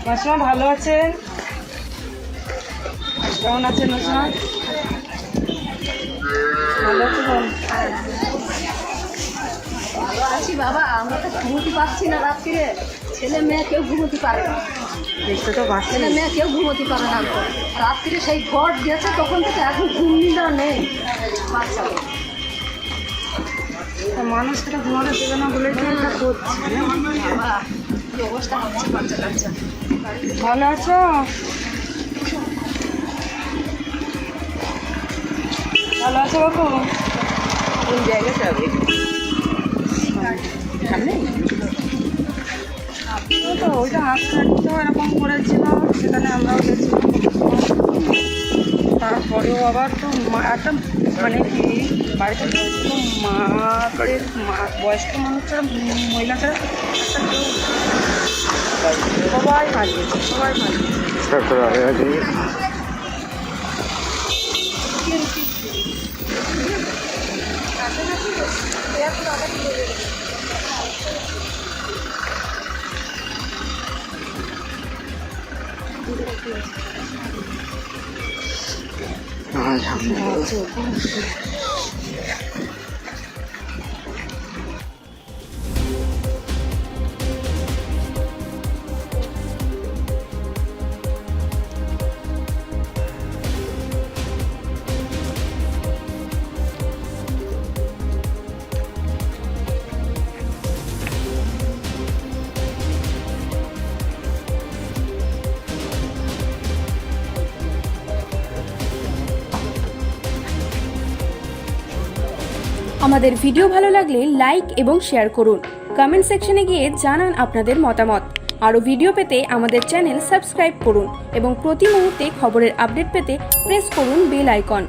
মাসিমা ভালো আছেন? কেমন আছেন মাসিমা? ভালো আছেন? ভালো আছি বাবা, আমরা তো ঘুমোতে পারছি না রাত্রিরে। ছেলে মেয়ে কেউ ঘুমোতে পারে না, দেখতে তো পাচ্ছি। ছেলে মেয়ে কেউ ঘুমোতে পারে না। রাত্রিরে সেই ঘট গেছে তখন থেকে এখন ঘুম নিন্দা নেই বাচ্চাদের। মানুষকে তো ঘুমাতে দেবে না বলেই তো এটা করছে। বাবা কি অবস্থা হচ্ছে বাচ্চা কাচ্চা। ভালো আছো? ভালো আছো বাবু? কোন জায়গাতে হবে সামনে? তো ওইটা হাতে তো এরকম করেছিল, সেখানে আমরাও গেছি। তারপরেও আবার তো একটা মানে কি বাড়িতে বয়স্ক মানুষরা মহিলা ছাড়া একটা কেউ সবাই মারিয়েছে, সবাই মারিয়েছে। আমাদের ভিডিও ভালো লাগলে লাইক এবং শেয়ার করুন। কমেন্ট সেকশনে গিয়ে জানান আপনাদের মতামত। আরও ভিডিও পেতে আমাদের চ্যানেল সাবস্ক্রাইব করুন এবং প্রতি মুহূর্তে খবরের আপডেট পেতে প্রেস করুন বেল আইকন।